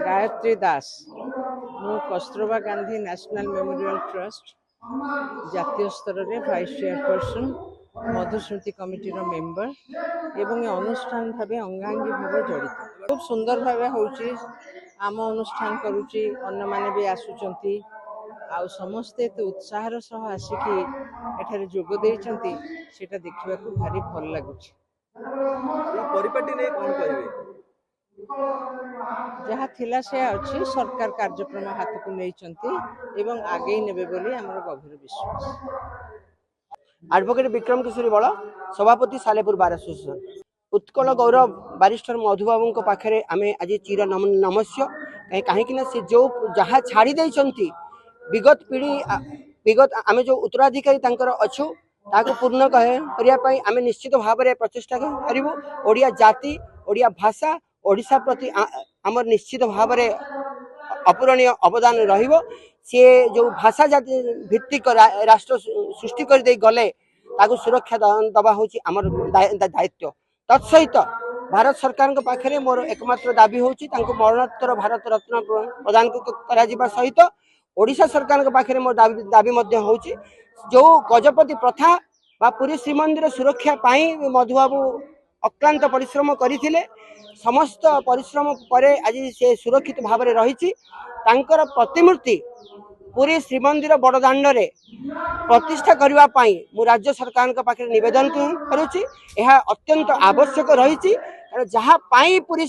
गायत्री दास मु Kasturba Gandhi national memorial trust जातीय स्तर में वाइस चेयरपर्सन मधुस्मृति कमिटी मेंबर एवं अनुष्ठान भाव अंगांगी भाव जड़ित खूब सुंदर भाव होची आम अनुष्ठान करुची अन्य माने भी आसुचंती आ समस्ते तो उत्साहर सह आसिकी एठारे जोग देइचंती सेटा देखिबा को भारी भल लागुची। परिपाटी नहीं कौन कहिबे जहाँ थिला से अच्छी सरकार कार्यक्रम हाथ को नहीं एवं आगे नेबे बोली हमर गभीर विश्वास। एडवोकेट विक्रम किशोरी बल सभापति सालेपुर बार एसोसिएशन उत्कल गौरव बारिस्टर मधुबाबू पाखे आम आज चिर नमस्य कहीं से जो जहाँ छाड़ी देइचंती विगत पीढ़ी विगत आम जो उत्तराधिकारी अच्छु ताको पूर्ण करने आम निश्चित भाव में प्रचेषा करूँ। ओडिया जाति ओडिया भाषा ओडिशा प्रति आमर निश्चित भाव में अपूरणीय अवदान रहिबो। सी जो भाषा जाति भित्तिक राष्ट्र सृष्टि कर दे गले ताको सुरक्षा दबा होची आमर दायित्व। तत्सहित भारत सरकार के पाखे मोर एकमात्र दाबी होची तांको मरणोत्तर भारत रत्न प्रदान करा जिबा सहित ओडिशा सरकार के पाखे मोर दाबी मध्य होची जो गजपति प्रथा बा पुरी श्रीमंदिर सुरक्षा पाई मधुबाबू अक्लांत परिश्रम करथिले। समस्त परिश्रम परे आज से सुरक्षित भाव में रही प्रतिमूर्ति पूरी श्रीमंदिर बड़दाण्ड रे प्रतिष्ठा करने मु राज्य सरकार के पाखे निवेदन करुच्ची। यह अत्यंत आवश्यक रही जहाँ पूरी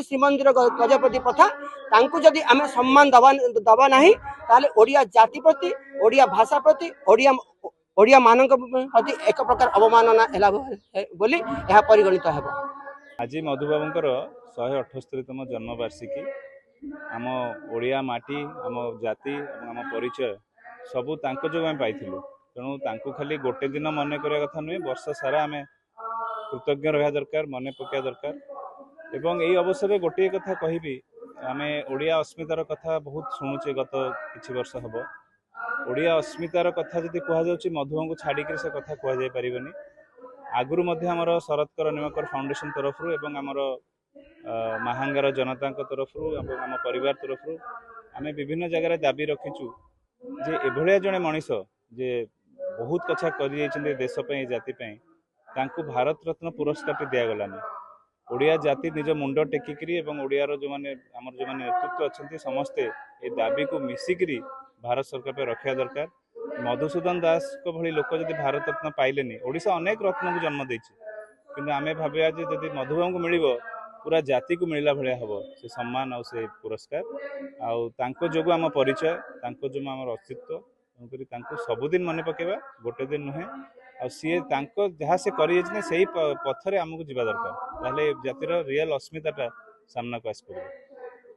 श्रीमंदिर गजपति प्रथा तांकु जदि आम सम्मान दबा नहीं ताले ओडिया जाति प्रति ओडिया भाषा प्रति ओडिया मानक प्रति एक प्रकार अवमानना है बोली यह परिगणित है। आज मधुबाबूंकर 178तम जन्मवार्षिकी आम ओडिया माटी आम जाति आम परिचय सबू तांको जो आम पाइथिलु। तेणु तांको खाली गोटे दिन मन करिया कथा नुहे वर्ष सारा आम कृतज्ञ रहा दरकार मन पकड़ा दरकार। एवं यही अवसर में गोटे कथा कहबी आम ओडिया अस्मितार कथा बहुत शुणुचे गत किछि वर्ष हम ओडिया अस्मितार कथा जदि कह मधुबाबू छाड़िक से कथा कह पारिबनी। आगुरु मध्य आमर शरतकर निमकर फाउंडेशन तरफ एवं आमर महांगार जनता तरफ आम परिवार तरफ आम विभिन्न जगह दाबी रखीचु जे एभलिया जड़े मनीष जे बहुत कथा कर देश जाति तांकु भारत रत्न पुरस्कार दिगलानी। ओडिया जाति निज मुंड टेकिकी और ओडियार जो माने आमर जो माने नेतृत्व अच्छा समस्ते ये दाबी को मिसिकी भारत सरकार पे रखा दरकार। मधुसूदन दास को भली लोक जब भारत रत्न पाइले ओडिशा अनेक रत्न को जन्म देछि किंतु आमे भाबिया जे जदि मधुबाबू को मिलिबो पूरा जाति को मिलला भलिया हबो से सम्मान और से पुरस्कार आउ तांको जोगु आम परिचय तांको जो आमर अस्तित्व तेणुकरी तांको सबुदिन मन पकेबा गोटे दिन नुहे आ सी तांको जहाँ से कर पथरे आमको जीवा दरकार ताहले जातिर रियल अस्मिताटा सामना को आस पड़े।